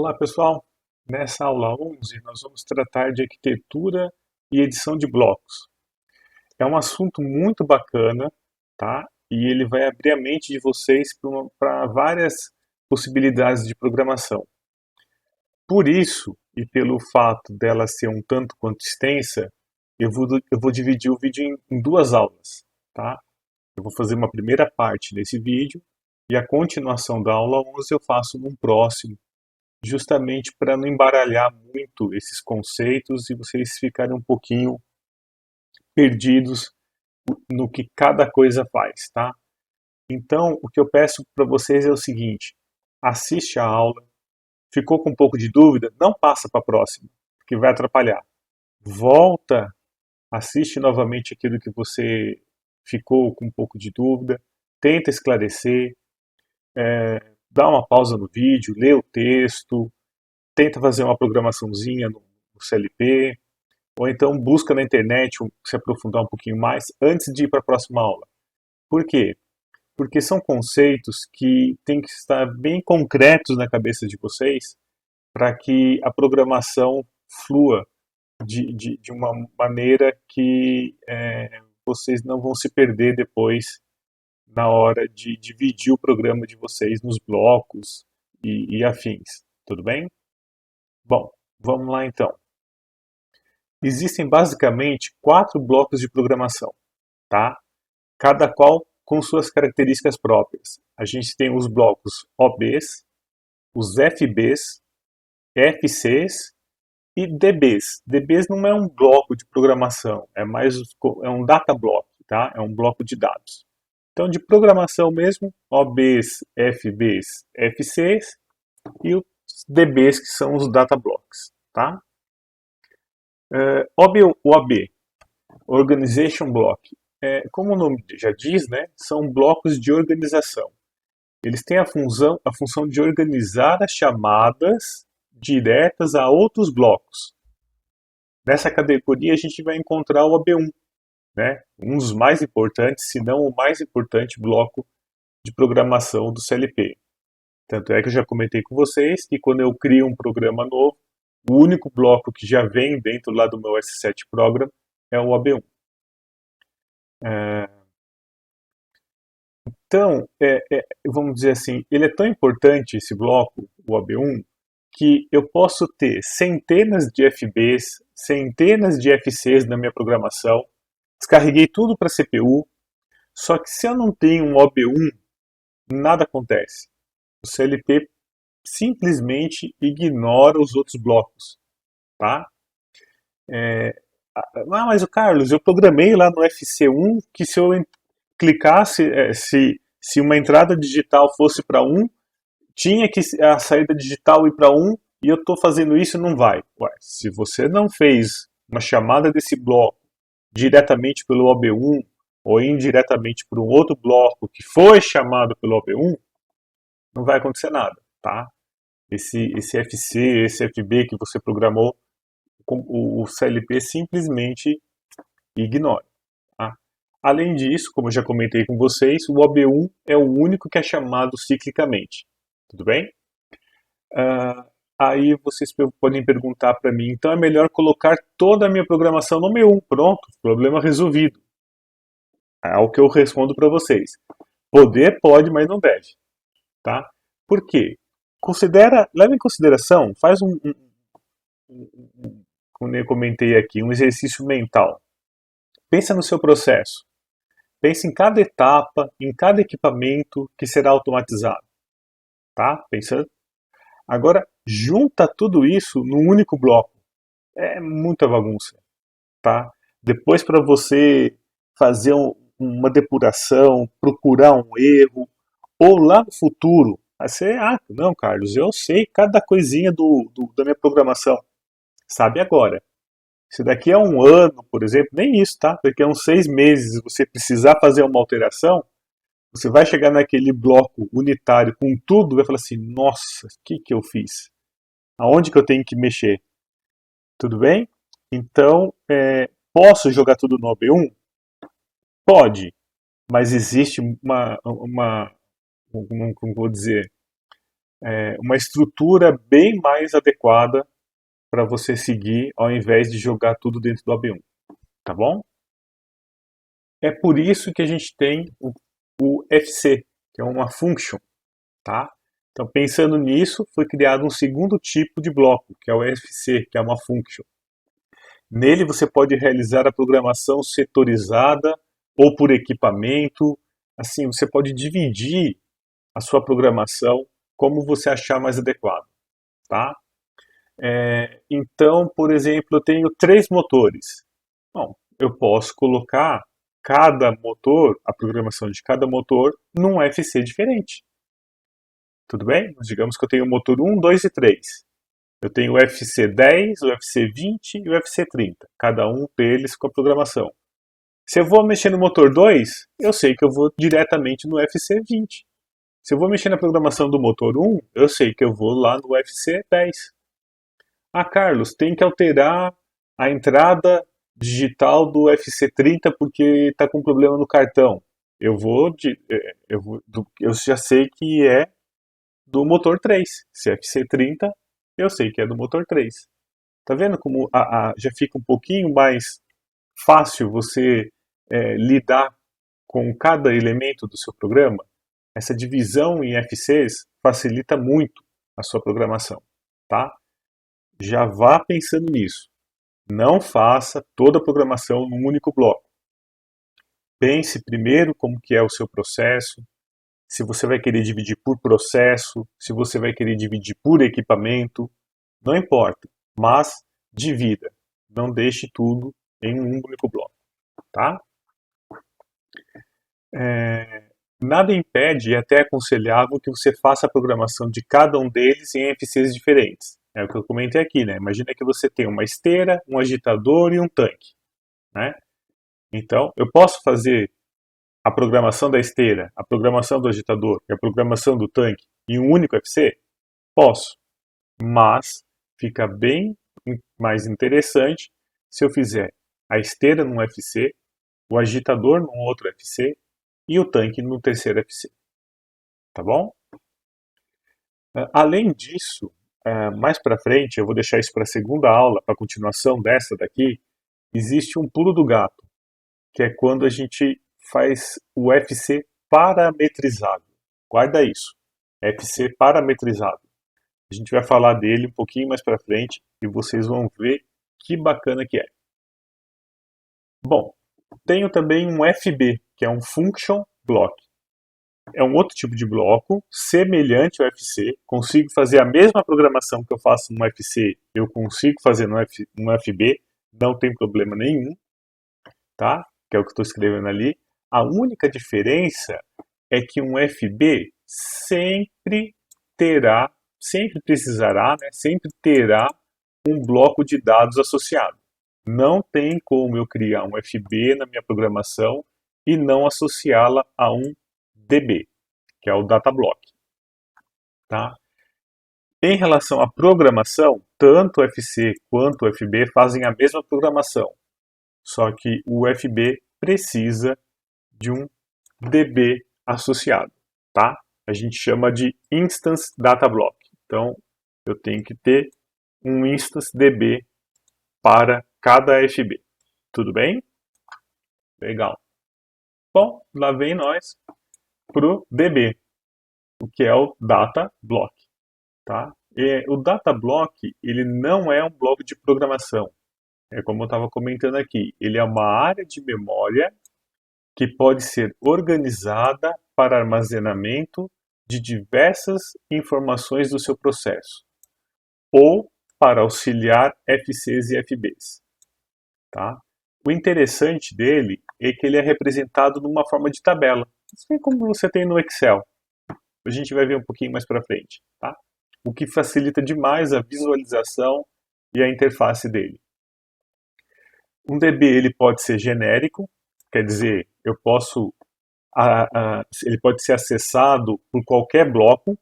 Olá, pessoal. Nessa aula 11, nós vamos tratar de arquitetura e edição de blocos. É um assunto muito bacana, tá? E ele vai abrir a mente de vocês para várias possibilidades de programação. Por isso, e pelo fato dela ser um tanto quanto extensa, eu vou dividir o vídeo em duas aulas, tá? Eu vou fazer uma primeira parte desse vídeo e a continuação da aula 11 eu faço num próximo, justamente para não embaralhar muito esses conceitos e vocês ficarem um pouquinho perdidos no que cada coisa faz, tá? Então, o que eu peço para vocês é o seguinte: assiste a aula, ficou com um pouco de dúvida, não passa para a próxima, porque vai atrapalhar. Volta, assiste novamente aquilo que você ficou com um pouco de dúvida, tenta esclarecer, dá uma pausa no vídeo, lê o texto, tenta fazer uma programaçãozinha no CLP, ou então busca na internet se aprofundar um pouquinho mais antes de ir para a próxima aula. Por quê? Porque são conceitos que têm que estar bem concretos na cabeça de vocês para que a programação flua de uma maneira que vocês não vão se perder depois na hora de dividir o programa de vocês nos blocos e afins. Tudo bem? Bom, vamos lá então. Existem basicamente 4 blocos de programação, tá? Cada qual com suas características próprias. A gente tem os blocos OBs, os FBs, FCs e DBs. DBs não é um bloco de programação, é um data block, tá? É um bloco de dados. Então, de programação mesmo, OBs, FBs, FCs e os DBs, que são os data blocks, tá? OB, Organization Block. Como o nome já diz, né, são blocos de organização. Eles têm a função de organizar as chamadas diretas a outros blocos. Nessa categoria a gente vai encontrar o AB1, né, um dos mais importantes, se não o mais importante bloco de programação do CLP. Tanto é que eu já comentei com vocês que quando eu crio um programa novo, o único bloco que já vem dentro lá do meu S7 Program é o AB1. Então, vamos dizer assim, ele é tão importante, esse bloco, o AB1, que eu posso ter centenas de FBs, centenas de FCs na minha programação, descarreguei tudo para a CPU, só que se eu não tenho um OB1, nada acontece. O CLP simplesmente ignora os outros blocos, tá? Mas o Carlos, eu programei lá no FC1 que se eu clicasse, se uma entrada digital fosse para 1, tinha que a saída digital ir para 1 e eu estou fazendo isso, não vai. Ué, se você não fez uma chamada desse bloco diretamente pelo OB1 ou indiretamente por um outro bloco que foi chamado pelo OB1, não vai acontecer nada, tá? Esse FC, esse FB que você programou, o CLP simplesmente ignora. Tá? Além disso, como eu já comentei com vocês, o OB1 é o único que é chamado ciclicamente. Tudo bem? Aí vocês podem perguntar para mim, então é melhor colocar toda a minha programação no OB1. Pronto, problema resolvido. É o que eu respondo para vocês. Poder pode, mas não deve. Tá? Por quê? Leva em consideração, faz como eu comentei aqui, um exercício mental. Pensa no seu processo. Pensa em cada etapa, em cada equipamento que será automatizado. Tá? Pensa. Agora, junta tudo isso num único bloco. É muita bagunça. Tá? Depois, para você fazer uma depuração, procurar um erro, ou lá no futuro, você, não, Carlos, eu sei cada coisinha da minha programação. Sabe agora. Se daqui a um ano, por exemplo, nem isso, tá? Daqui a uns 6 meses você precisar fazer uma alteração, você vai chegar naquele bloco unitário com tudo e vai falar assim, nossa, o que eu fiz? Aonde que eu tenho que mexer? Tudo bem? Então, posso jogar tudo no OB1? Pode, mas existe como vou dizer, uma estrutura bem mais adequada para você seguir ao invés de jogar tudo dentro do AB1, tá bom? É por isso que a gente tem o FC, que é uma function, tá? Então, pensando nisso, foi criado um segundo tipo de bloco, que é o FC, que é uma function. Nele você pode realizar a programação setorizada ou por equipamento. Assim, você pode dividir a sua programação como você achar mais adequado, tá? Então, por exemplo, eu tenho 3 motores. Bom, eu posso colocar cada motor, a programação de cada motor, num FC diferente. Tudo bem? Digamos que eu tenho o motor 1, 2 e 3. Eu tenho o FC 10, o FC 20 e o FC 30. Cada um deles com a programação. Se eu vou mexer no motor 2, eu sei que eu vou diretamente no FC 20. Se eu vou mexer na programação do motor 1, eu sei que eu vou lá no UFC 10. Ah, Carlos, tem que alterar a entrada digital do UFC 30 porque está com problema no cartão. Eu já sei que é do motor 3. Se é FC 30, eu sei que é do motor 3. Tá vendo como já fica um pouquinho mais fácil você lidar com cada elemento do seu programa? Essa divisão em FCs facilita muito a sua programação, tá? Já vá pensando nisso. Não faça toda a programação num único bloco. Pense primeiro como que é o seu processo, se você vai querer dividir por processo, se você vai querer dividir por equipamento, não importa, mas divida. Não deixe tudo em um único bloco, tá? Nada impede e até é aconselhável que você faça a programação de cada um deles em FCs diferentes. É o que eu comentei aqui, né? Imagina que você tem uma esteira, um agitador e um tanque, né? Então, eu posso fazer a programação da esteira, a programação do agitador e a programação do tanque em um único FC? Posso, mas fica bem mais interessante se eu fizer a esteira num FC, o agitador num outro FC e o tanque no terceiro FC, tá bom? Além disso, mais para frente, eu vou deixar isso para a segunda aula, para a continuação dessa daqui, existe um pulo do gato, que é quando a gente faz o FC parametrizado. Guarda isso, FC parametrizado. A gente vai falar dele um pouquinho mais para frente e vocês vão ver que bacana que é. Bom, tenho também um FB, que é um Function Block. É um outro tipo de bloco, semelhante ao FC. Consigo fazer a mesma programação que eu faço no FC, eu consigo fazer no FB, não tem problema nenhum, tá? Que é o que estou escrevendo ali. A única diferença é que um FB sempre precisará, né, sempre terá um bloco de dados associado. Não tem como eu criar um FB na minha programação e não associá-la a um DB, que é o data block, tá? Em relação à programação, tanto o FC quanto o FB fazem a mesma programação, só que o FB precisa de um DB associado, tá? A gente chama de Instance Data Block. Então, eu tenho que ter um Instance DB para cada FB. Tudo bem? Legal. Bom, lá vem nós pro DB, o que é o Data Block, tá? O Data Block, ele não é um bloco de programação. É como eu estava comentando aqui, ele é uma área de memória que pode ser organizada para armazenamento de diversas informações do seu processo, ou para auxiliar FCs e FBs. Tá? O interessante dele é que ele é representado numa forma de tabela, assim como você tem no Excel. A gente vai ver um pouquinho mais para frente. Tá? O que facilita demais a visualização e a interface dele. Um DB ele pode ser genérico, quer dizer, ele pode ser acessado por qualquer bloco,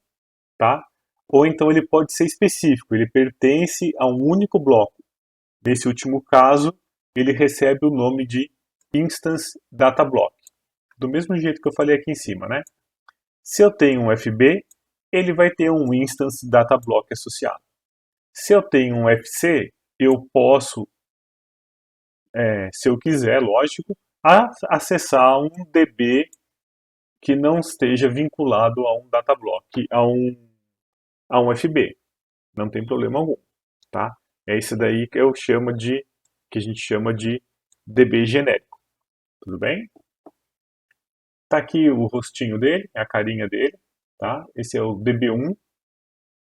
tá? Ou então ele pode ser específico, ele pertence a um único bloco. Nesse último caso, ele recebe o nome de Instance Data Block, do mesmo jeito que eu falei aqui em cima, né? Se eu tenho um FB, ele vai ter um instance datablock associado. Se eu tenho um FC, eu posso, se eu quiser, lógico, acessar um DB que não esteja vinculado a um datablock, a um FB. Não tem problema algum, tá? É isso daí que que a gente chama de DB genérico. Tudo bem? Tá aqui o rostinho dele, a carinha dele, tá? Esse é o DB1.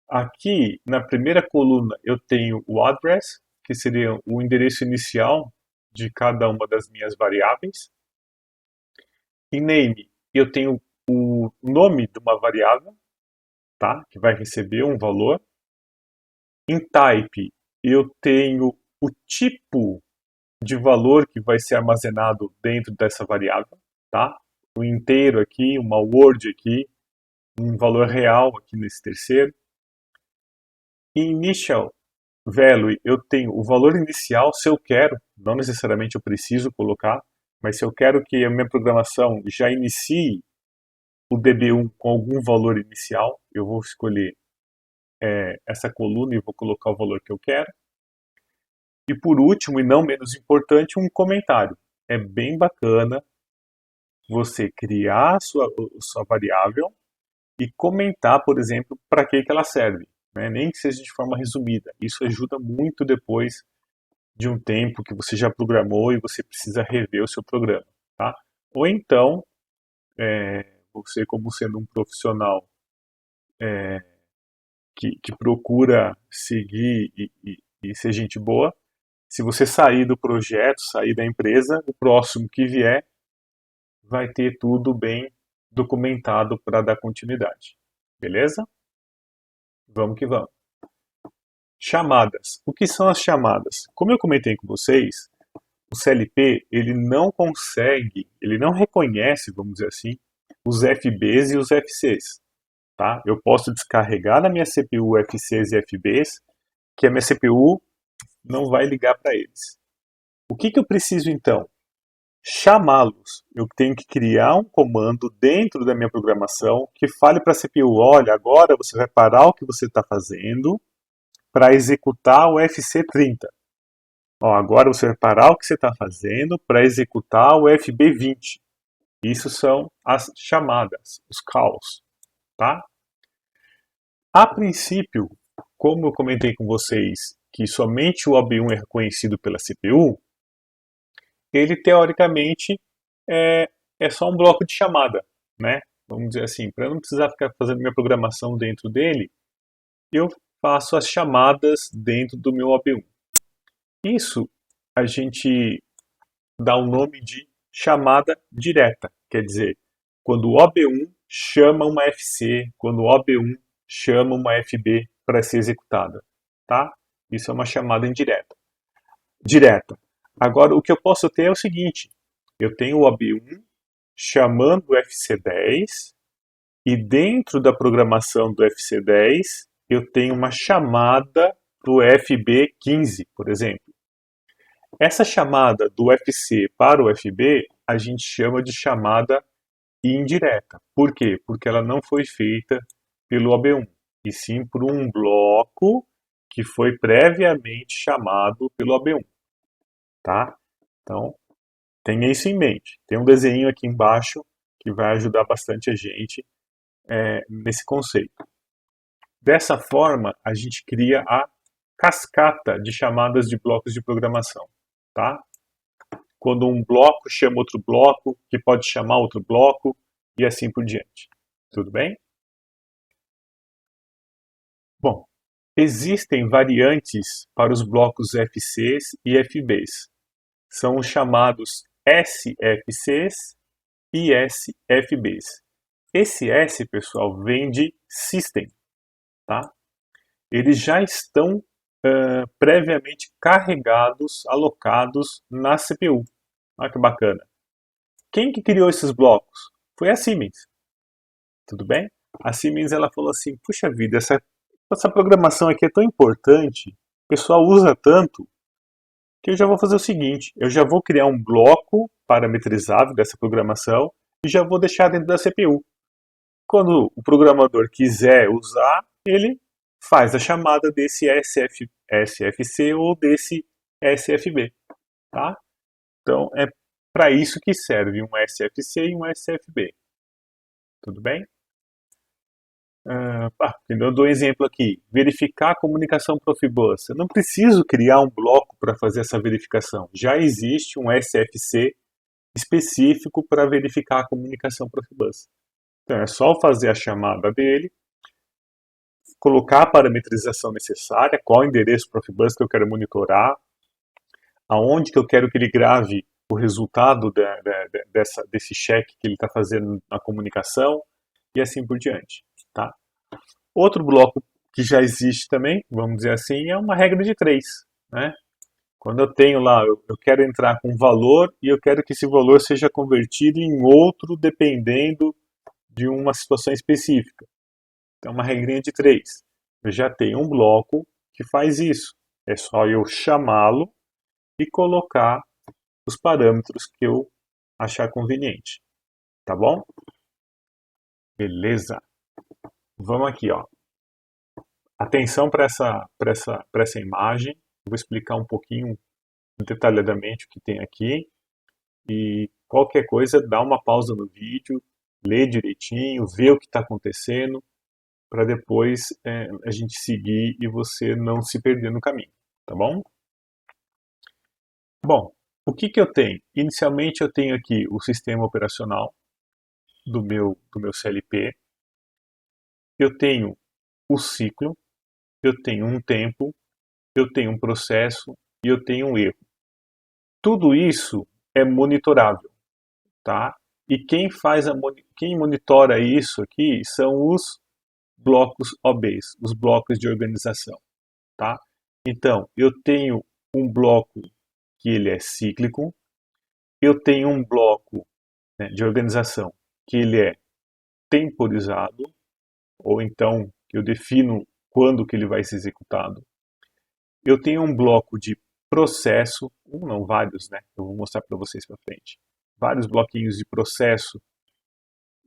Aqui na primeira coluna eu tenho o address, que seria o endereço inicial de cada uma das minhas variáveis. Em name eu tenho o nome de uma variável, tá? Que vai receber um valor. Em type eu tenho o tipo de valor que vai ser armazenado dentro dessa variável, tá? O inteiro aqui, uma word aqui, um valor real aqui nesse terceiro. Em initial value eu tenho o valor inicial, se eu quero, não necessariamente eu preciso colocar, mas se eu quero que a minha programação já inicie o DB1 com algum valor inicial, eu vou escolher essa coluna e vou colocar o valor que eu quero. E por último, e não menos importante, um comentário. É bem bacana você criar a sua variável e comentar, por exemplo, para que ela serve, né? Nem que seja de forma resumida. Isso ajuda muito depois de um tempo que você já programou e você precisa rever o seu programa, tá? Ou então, você como sendo um profissional que procura seguir e ser gente boa, se você sair do projeto, sair da empresa, o próximo que vier vai ter tudo bem documentado para dar continuidade. Beleza? Vamos que vamos. Chamadas. O que são as chamadas? Como eu comentei com vocês, o CLP ele não consegue, ele não reconhece, vamos dizer assim, os FBs e os FCs. Tá? Eu posso descarregar na minha CPU FCs e FBs, que a minha CPU não vai ligar para eles. O que eu preciso então? Chamá-los. Eu tenho que criar um comando dentro da minha programação que fale para a CPU, olha, agora você vai parar o que você está fazendo para executar o FC30. Ó, agora você vai parar o que você está fazendo para executar o FB20. Isso são as chamadas, os calls. Tá? A princípio, como eu comentei com vocês que somente o OB1 é reconhecido pela CPU, ele teoricamente é só um bloco de chamada, né? Vamos dizer assim, para eu não precisar ficar fazendo minha programação dentro dele, eu faço as chamadas dentro do meu OB1. Isso a gente dá o nome de chamada direta, quer dizer, quando o OB1 chama uma FC, quando o OB1 chama uma FB para ser executada, tá? Isso é uma chamada indireta. Direta. Agora, o que eu posso ter é o seguinte, eu tenho o OB1 chamando o FC10 e dentro da programação do FC10 eu tenho uma chamada para o FB15, por exemplo. Essa chamada do FC para o FB a gente chama de chamada indireta. Por quê? Porque ela não foi feita pelo OB1, e sim por um bloco que foi previamente chamado pelo OB1. Tá? Então, tenha isso em mente. Tem um desenho aqui embaixo que vai ajudar bastante a gente nesse conceito. Dessa forma, a gente cria a cascata de chamadas de blocos de programação. Tá? Quando um bloco chama outro bloco, que pode chamar outro bloco, e assim por diante. Tudo bem? Bom, existem variantes para os blocos FCs e FBs. São os chamados SFCs e SFBs. Esse S, pessoal, vem de System. Tá? Eles já estão previamente carregados, alocados na CPU. Olha que bacana. Quem que criou esses blocos? Foi a Siemens. Tudo bem? A Siemens ela falou assim, puxa vida, essa programação aqui é tão importante, o pessoal usa tanto, que eu já vou fazer o seguinte, eu já vou criar um bloco parametrizável dessa programação e já vou deixar dentro da CPU. quando o programador quiser usar, ele faz a chamada desse SFC ou desse SFB, tá? Então é para isso que serve um SFC e um SFB, tudo bem? Eu dou um exemplo aqui, verificar a comunicação Profibus. Eu não preciso criar um bloco para fazer essa verificação. Já existe um SFC específico para verificar a comunicação Profibus. Então é só fazer a chamada dele, colocar a parametrização necessária, qual endereço Profibus que eu quero monitorar, aonde que eu quero que ele grave o resultado desse check que ele está fazendo na comunicação e assim por diante. Tá? Outro bloco que já existe também, vamos dizer assim, é uma regra de 3. Né? Quando eu tenho lá, eu quero entrar com um valor e eu quero que esse valor seja convertido em outro dependendo de uma situação específica. Então, uma regrinha de 3. Eu já tenho um bloco que faz isso. É só eu chamá-lo e colocar os parâmetros que eu achar conveniente. Tá bom? Beleza. Vamos aqui, ó. Atenção para essa imagem. Eu vou explicar um pouquinho detalhadamente o que tem aqui. E qualquer coisa, dá uma pausa no vídeo, lê direitinho, vê o que está acontecendo, para depois a gente seguir e você não se perder no caminho, tá bom? Bom, o que eu tenho? Inicialmente eu tenho aqui o sistema operacional do meu CLP, eu tenho o ciclo, eu tenho um tempo, eu tenho um processo e eu tenho um erro. Tudo isso é monitorável, tá? E quem monitora isso aqui são os blocos OBs, os blocos de organização, tá? Então, eu tenho um bloco que ele é cíclico, eu tenho um bloco, né, de organização que ele é temporizado, ou então que eu defino quando que ele vai ser executado. Eu tenho um bloco de processo, não, vários, né? Eu vou mostrar para vocês para frente. Vários bloquinhos de processo.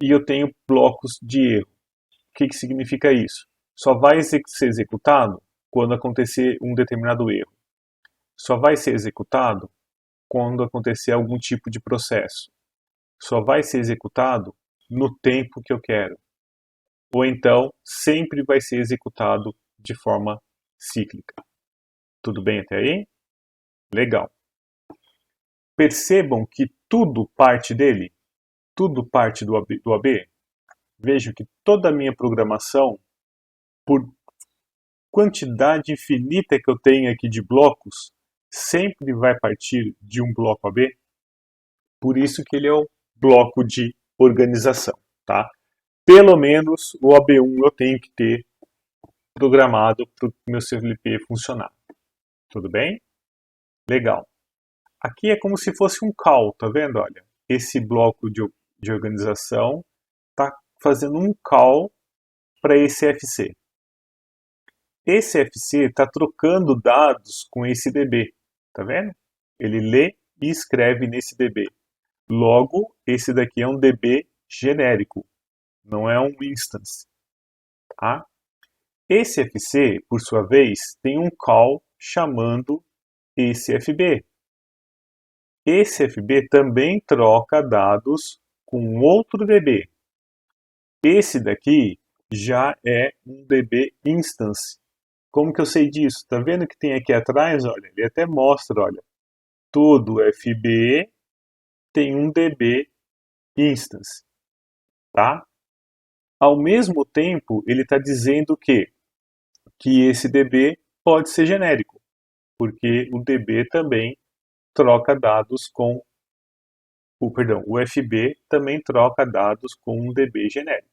E eu tenho blocos de erro. O que significa isso? Só vai ser executado quando acontecer um determinado erro. Só vai ser executado quando acontecer algum tipo de processo. Só vai ser executado no tempo que eu quero. Ou então, sempre vai ser executado de forma cíclica. Tudo bem até aí? Legal. Percebam que tudo parte dele, tudo parte do AB. Vejo que toda a minha programação, por quantidade infinita que eu tenho aqui de blocos, sempre vai partir de um bloco AB. Por isso que ele é o bloco de organização, tá? Pelo menos o AB1 eu tenho que ter programado para o meu CLP funcionar. Tudo bem? Legal. Aqui é como se fosse um call, tá vendo? Olha, esse bloco de organização está fazendo um call para esse FC. Esse FC está trocando dados com esse DB, tá vendo? Ele lê e escreve nesse DB. Logo, esse daqui é um DB genérico, não é um instance. Tá? Esse FC, por sua vez, tem um call chamando esse FB. Esse FB também troca dados com outro DB. Esse daqui já é um DB instance. Como que eu sei disso? Tá vendo que tem aqui atrás? Olha, ele até mostra, olha, todo FB tem um DB instance, tá? Ao mesmo tempo, ele está dizendo que esse DB pode ser genérico, porque o DB também troca dados com o FB também troca dados com um DB genérico.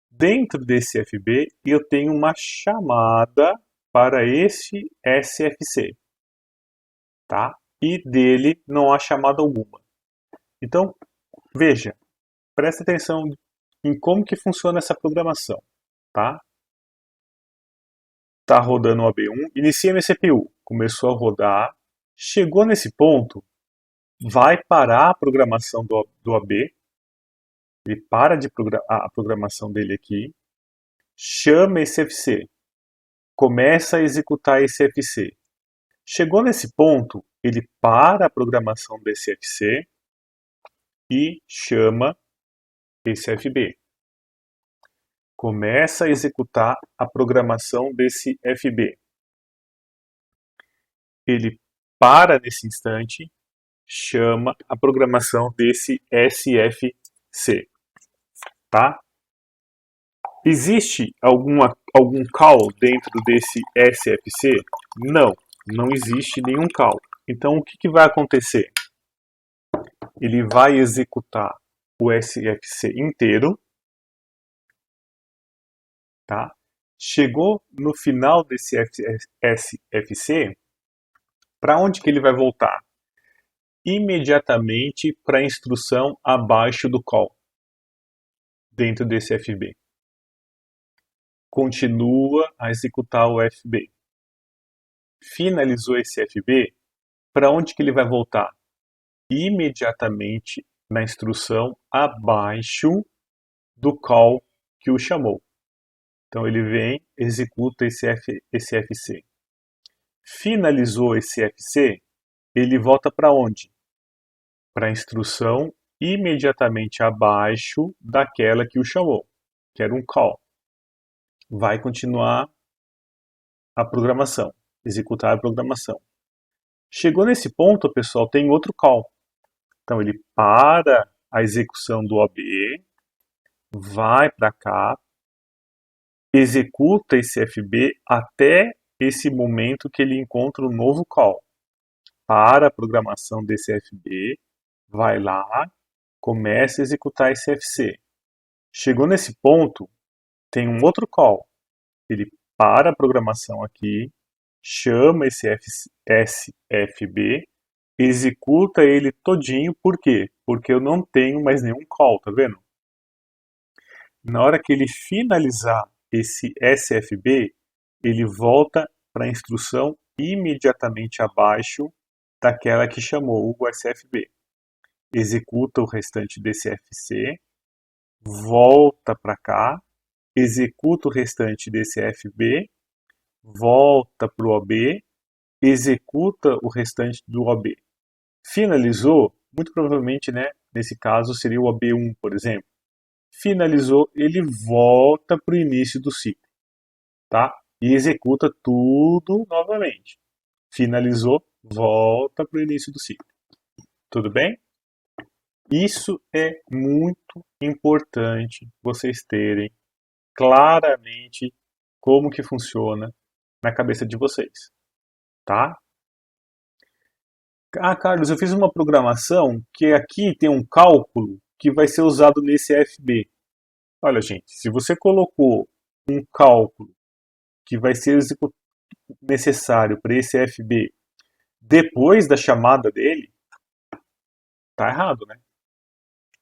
Dentro desse FB, eu tenho uma chamada para esse SFC, tá? E dele não há chamada alguma. Então, veja, presta atenção em como que funciona essa programação, tá? Tá rodando o AB1, inicia minha CPU, começou a rodar, chegou nesse ponto, vai parar a programação do AB, Ele para de a programação dele aqui, chama esse FC, começa a executar esse FC. Chegou nesse ponto, ele para a programação desse FC e chama esse FB. Começa a executar a programação desse FB. Ele para nesse instante, chama a programação desse SFC, tá? Existe algum call dentro desse SFC? Não, não existe nenhum call. Então o que vai acontecer? Ele vai executar o SFC inteiro, tá? Chegou no final desse SFC, para onde que ele vai voltar? Imediatamente para a instrução abaixo do call, dentro desse FB. Continua a executar o FB. Finalizou esse FB, para onde que ele vai voltar? Imediatamente na instrução abaixo do call que o chamou. Então ele vem, executa esse FC. Finalizou esse FC, ele volta para onde? Para a instrução imediatamente abaixo daquela que o chamou, que era um call. Vai continuar a programação, executar a programação. Chegou nesse ponto, pessoal, tem outro call. Então ele para a execução do OB, vai para cá, executa esse FB até esse momento que ele encontra um novo call. Para a programação desse FB, vai lá, começa a executar esse FC. Chegou nesse ponto, tem um outro call. Ele para a programação aqui, chama esse SFB, executa ele todinho, por quê? Porque eu não tenho mais nenhum call, tá vendo? Na hora que ele finalizar esse SFB, ele volta para a instrução imediatamente abaixo daquela que chamou o SFB. Executa o restante desse FC, volta para cá, executa o restante desse FB, volta para o OB, executa o restante do OB. Finalizou, muito provavelmente, né, nesse caso seria o OB1, por exemplo. Finalizou, ele volta para o início do ciclo, tá? E executa tudo novamente. Finalizou, volta para o início do ciclo. Tudo bem? Isso é muito importante vocês terem claramente como que funciona na cabeça de vocês, tá? Ah, Carlos, eu fiz uma programação que aqui tem um cálculo que vai ser usado nesse FB. Olha, gente, se você colocou um cálculo que vai ser necessário para esse FB depois da chamada dele, tá errado, né?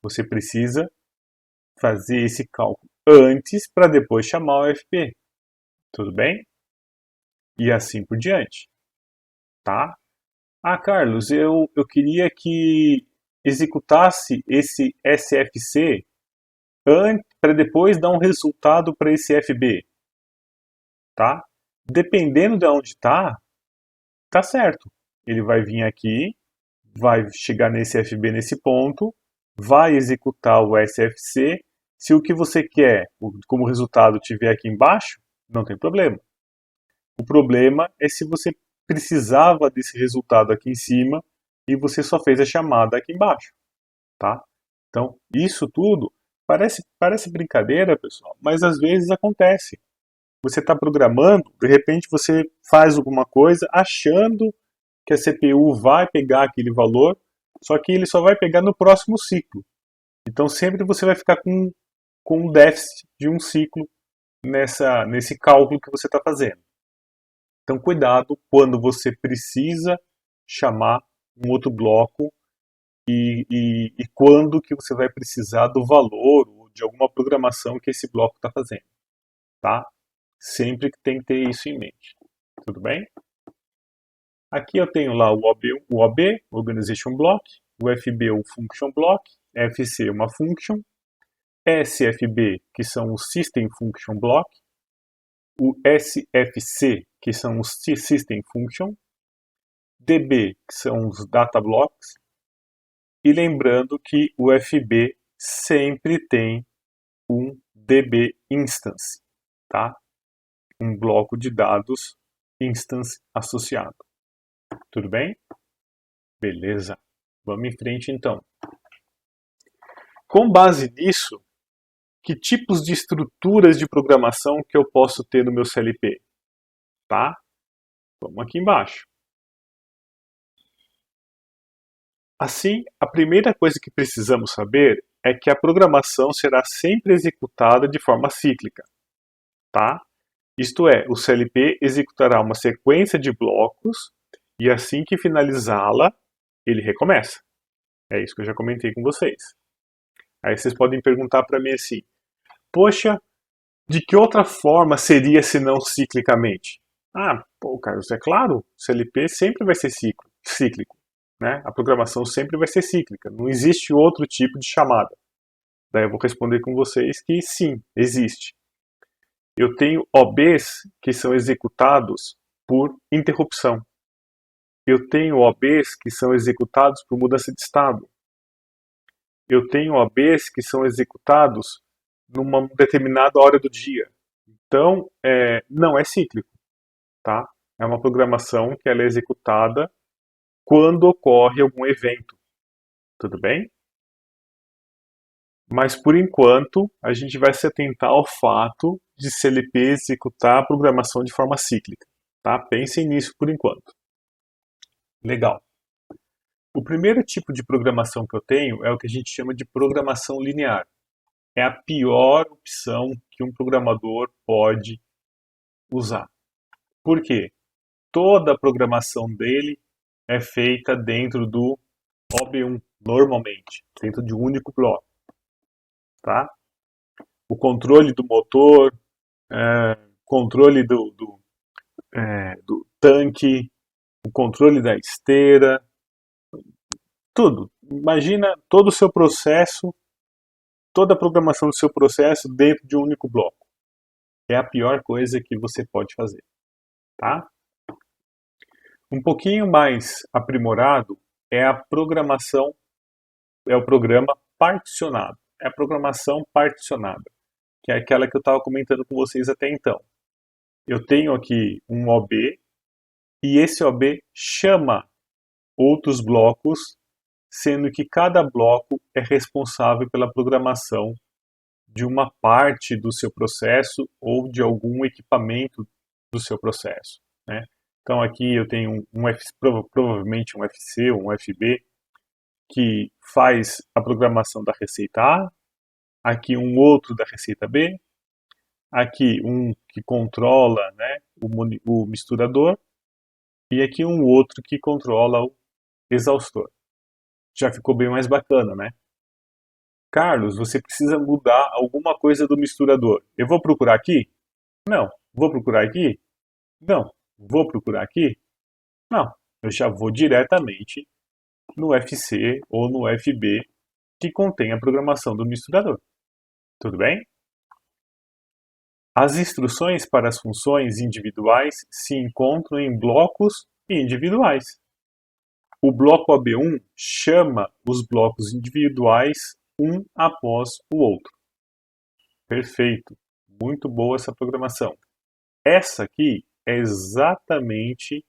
Você precisa fazer esse cálculo antes para depois chamar o FB. Tudo bem? E assim por diante, tá? Ah, Carlos, eu queria que executasse esse SFC para depois dar um resultado para esse FB, tá? Dependendo de onde tá certo. Ele vai vir aqui, vai chegar nesse FB nesse ponto, vai executar o SFC. Se o que você quer como resultado tiver aqui embaixo, não tem problema. O problema é se você precisava desse resultado aqui em cima e você só fez a chamada aqui embaixo, tá? Então, isso tudo parece brincadeira, pessoal, mas às vezes acontece. Você está programando, de repente você faz alguma coisa achando que a CPU vai pegar aquele valor, só que ele só vai pegar no próximo ciclo. Então sempre você vai ficar com um déficit de um ciclo nesse cálculo que você está fazendo. Então cuidado quando você precisa chamar um outro bloco e quando que você vai precisar do valor ou de alguma programação que esse bloco está fazendo, tá? Sempre que tem que ter isso em mente. Tudo bem? Aqui eu tenho lá o OB, Organization Block, o FB, o Function Block, FC, uma Function. SFB, que são os System Function Block, o SFC, que são os System Function, DB, que são os Data Blocks, e lembrando que o FB sempre tem um DB Instance, tá? Um bloco de dados instance associado. Tudo bem? Beleza. Vamos em frente então. Com base nisso, que tipos de estruturas de programação que eu posso ter no meu CLP? Tá? Vamos aqui embaixo. Assim, a primeira coisa que precisamos saber é que a programação será sempre executada de forma cíclica. Tá? Isto é, o CLP executará uma sequência de blocos e assim que finalizá-la, ele recomeça. É isso que eu já comentei com vocês. Aí vocês podem perguntar para mim assim, poxa, de que outra forma seria se não ciclicamente? Ah, pô, Carlos, é claro, CLP sempre vai ser cíclico. Né? A programação sempre vai ser cíclica. Não existe outro tipo de chamada. Daí eu vou responder com vocês que sim, existe. Eu tenho OBs que são executados por interrupção. Eu tenho OBs que são executados por mudança de estado. Eu tenho OBs que são executados numa determinada hora do dia. Então, não é cíclico, tá? É uma programação que ela é executada quando ocorre algum evento. Tudo bem? Mas, por enquanto, a gente vai se atentar ao fato de CLP executar a programação de forma cíclica. Tá? Pensem nisso por enquanto. Legal. O primeiro tipo de programação que eu tenho é o que a gente chama de programação linear. É a pior opção que um programador pode usar. Por quê? Toda a programação dele é feita dentro do OB1, normalmente, dentro de um único bloco. Tá? O controle do motor, controle do tanque, o controle da esteira, tudo. Imagina todo o seu processo, toda a programação do seu processo dentro de um único bloco. É a pior coisa que você pode fazer, tá? Um pouquinho mais aprimorado é a programação, é o programa particionado. É a programação particionada, que é aquela que eu estava comentando com vocês até então. Eu tenho aqui um OB e esse OB chama outros blocos, sendo que cada bloco é responsável pela programação de uma parte do seu processo ou de algum equipamento do seu processo. Né? Então aqui eu tenho provavelmente um FC ou um FB que faz a programação da receita A, aqui um outro da receita B, aqui um que controla, né, o misturador e aqui um outro que controla o exaustor. Já ficou bem mais bacana, né? Carlos, você precisa mudar alguma coisa do misturador. Eu vou procurar aqui? Não. Vou procurar aqui? Não. Vou procurar aqui? Não. Eu já vou diretamente no FC ou no FB que contém a programação do misturador. Tudo bem? As instruções para as funções individuais se encontram em blocos individuais. O bloco AB1 chama os blocos individuais um após o outro. Perfeito. Muito boa essa programação. Essa aqui é exatamente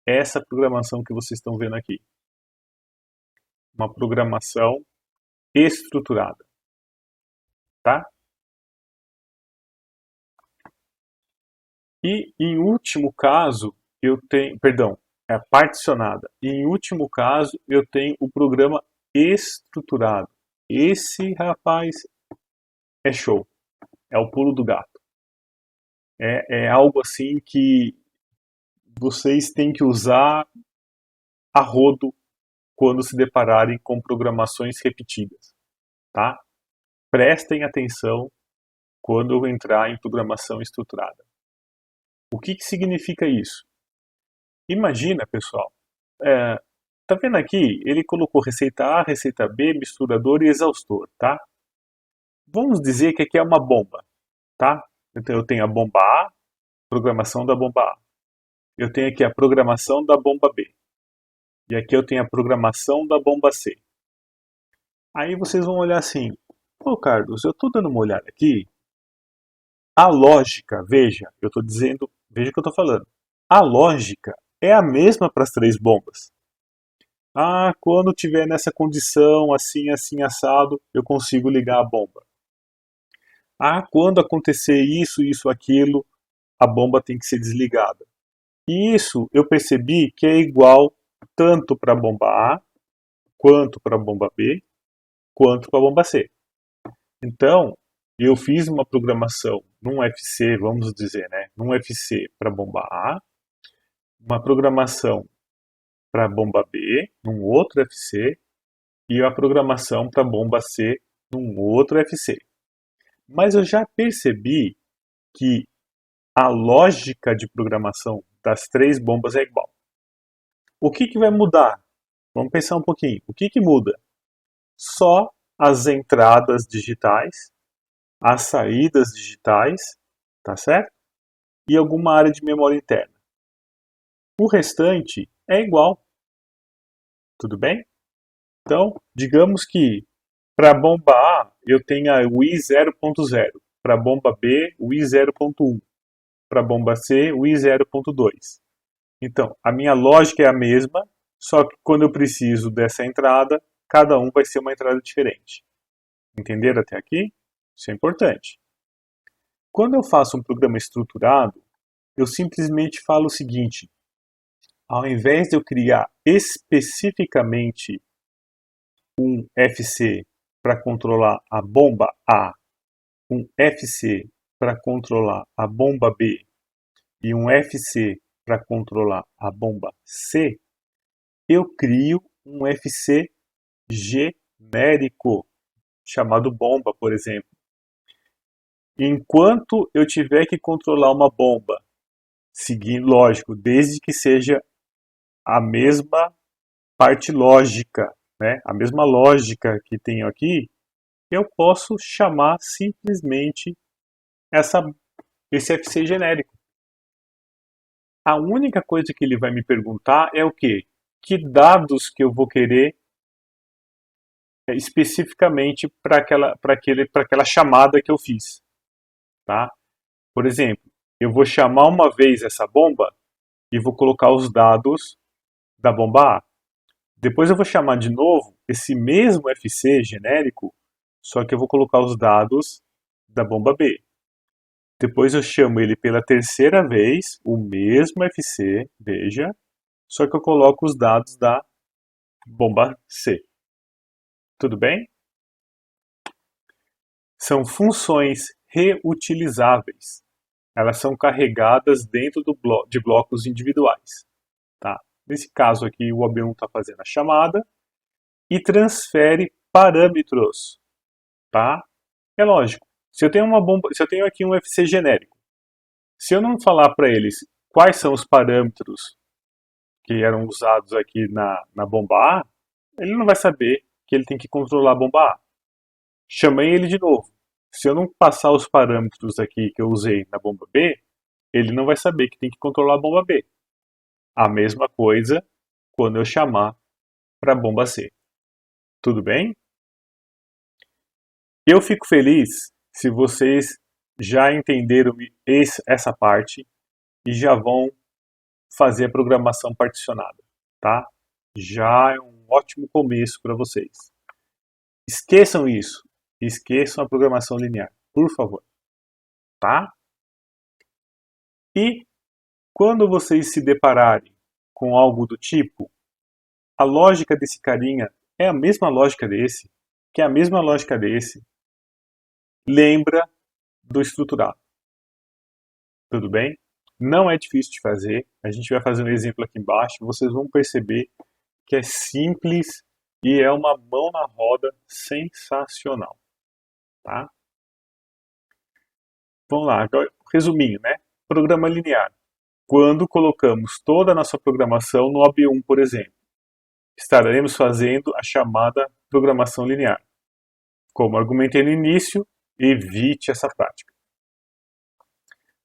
essa programação que vocês estão vendo aqui. Uma programação estruturada. Tá? E em último caso, eu tenho, perdão, é particionada. E em último caso, eu tenho o programa estruturado. Esse, rapaz, é show. É o pulo do gato. É algo assim que vocês têm que usar a rodo quando se depararem com programações repetidas, tá? Prestem atenção quando eu entrar em programação estruturada. O que significa isso? Imagina, pessoal, tá vendo aqui? Ele colocou receita A, receita B, misturador e exaustor, tá? Vamos dizer que aqui é uma bomba, tá? Então eu tenho a bomba A, programação da bomba A. Eu tenho aqui a programação da bomba B. E aqui eu tenho a programação da bomba C. Aí vocês vão olhar assim, pô Carlos, eu estou dando uma olhada aqui, a lógica, veja, eu estou dizendo, veja o que eu estou falando. A lógica é a mesma para as três bombas. Ah, quando tiver nessa condição, assim, assim, assado, eu consigo ligar a bomba. Ah, quando acontecer isso, isso, aquilo, a bomba tem que ser desligada. E isso eu percebi que é igual tanto para a bomba A, quanto para a bomba B, quanto para a bomba C. Então, eu fiz uma programação num FC, vamos dizer, né, num FC para a bomba A, uma programação para a bomba B, num outro FC, e a programação para a bomba C num outro FC. Mas eu já percebi que a lógica de programação das três bombas é igual. O que vai mudar? Vamos pensar um pouquinho. O que muda? Só as entradas digitais, as saídas digitais, tá certo? E alguma área de memória interna. O restante é igual. Tudo bem? Então, digamos que para a bomba A eu tenha o I 0.0, para a bomba B o I 0.1, para a bomba C o I 0.2. Então, a minha lógica é a mesma, só que quando eu preciso dessa entrada, cada um vai ser uma entrada diferente. Entenderam até aqui? Isso é importante. Quando eu faço um programa estruturado, eu simplesmente falo o seguinte: ao invés de eu criar especificamente um FC para controlar a bomba A, um FC para controlar a bomba B e um FC para controlar a bomba C, eu crio um FC genérico, chamado bomba, por exemplo. Enquanto eu tiver que controlar uma bomba, seguindo, lógico, desde que seja a mesma parte lógica, né? A mesma lógica que tenho aqui, eu posso chamar simplesmente esse FC genérico. A única coisa que ele vai me perguntar é o quê? Que dados que eu vou querer especificamente para aquela chamada que eu fiz, tá? Por exemplo, eu vou chamar uma vez essa bomba e vou colocar os dados da bomba A. Depois eu vou chamar de novo esse mesmo FC genérico, só que eu vou colocar os dados da bomba B. Depois eu chamo ele pela terceira vez, o mesmo FC, veja, só que eu coloco os dados da bomba C. Tudo bem? São funções reutilizáveis. Elas são carregadas dentro de blocos individuais. Tá? Nesse caso aqui, o OB1 está fazendo a chamada e transfere parâmetros. Tá? É lógico. Se eu tenho uma bomba, se eu tenho aqui um FC genérico, se eu não falar para eles quais são os parâmetros que eram usados aqui na bomba A, ele não vai saber que ele tem que controlar a bomba A. Chamei ele de novo. Se eu não passar os parâmetros aqui que eu usei na bomba B, ele não vai saber que tem que controlar a bomba B. A mesma coisa quando eu chamar para a bomba C. Tudo bem? Eu fico feliz se vocês já entenderam essa parte e já vão fazer a programação particionada, tá? Já é um ótimo começo para vocês. Esqueçam isso. Esqueçam a programação linear, por favor, tá? E quando vocês se depararem com algo do tipo, a lógica desse carinha é a mesma lógica desse, que é a mesma lógica desse, lembra do estruturado. Tudo bem? Não é difícil de fazer. A gente vai fazer um exemplo aqui embaixo. Vocês vão perceber que é simples e é uma mão na roda sensacional. Tá? Vamos lá, agora, resuminho, né? Programa linear. Quando colocamos toda a nossa programação no OB1, por exemplo, estaremos fazendo a chamada programação linear. Como argumentei no início, evite essa prática.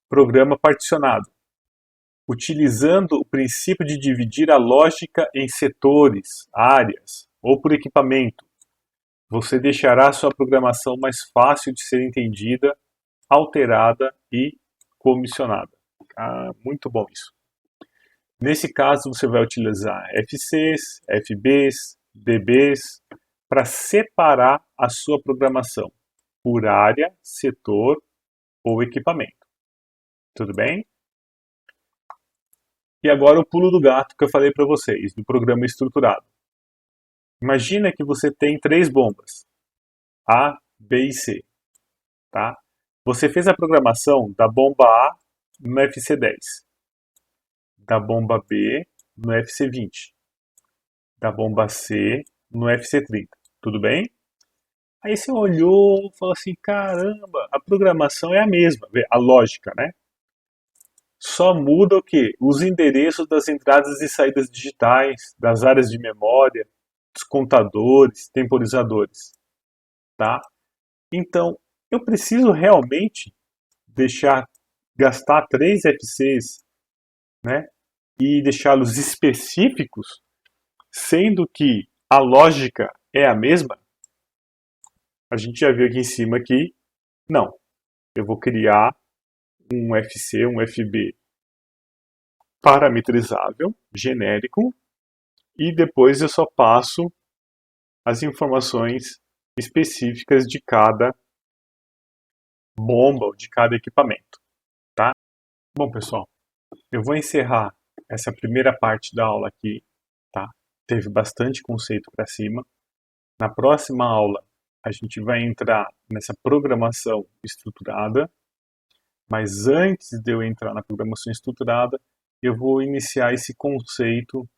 Programa particionado. Utilizando o princípio de dividir a lógica em setores, áreas ou por equipamento, você deixará sua programação mais fácil de ser entendida, alterada e comissionada. Muito bom isso. Nesse caso, você vai utilizar FCs, FBs, DBs para separar a sua programação por área, setor ou equipamento. Tudo bem? E agora o pulo do gato que eu falei para vocês, do programa estruturado. Imagina que você tem 3 bombas, A, B e C. Tá? Você fez a programação da bomba A no FC10, da bomba B no FC20, da bomba C no FC30. Tudo bem? Aí você olhou e falou assim, caramba, a programação é a mesma, a lógica, né? Só muda o quê? Os endereços das entradas e saídas digitais, das áreas de memória, dos contadores, temporizadores, tá? Então, eu preciso realmente gastar 3 FCs, né? E deixá-los específicos, sendo que a lógica é a mesma? A gente já viu aqui em cima que não. Eu vou criar um FC, um FB parametrizável, genérico, e depois eu só passo as informações específicas de cada bomba ou de cada equipamento, tá? Bom, pessoal, eu vou encerrar essa primeira parte da aula aqui, tá? Teve bastante conceito para cima. Na próxima aula, a gente vai entrar nessa programação estruturada, mas antes de eu entrar na programação estruturada, eu vou iniciar esse conceito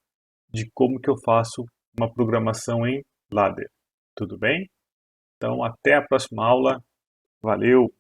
de como que eu faço uma programação em ladder. Tudo bem? Então, até a próxima aula. Valeu!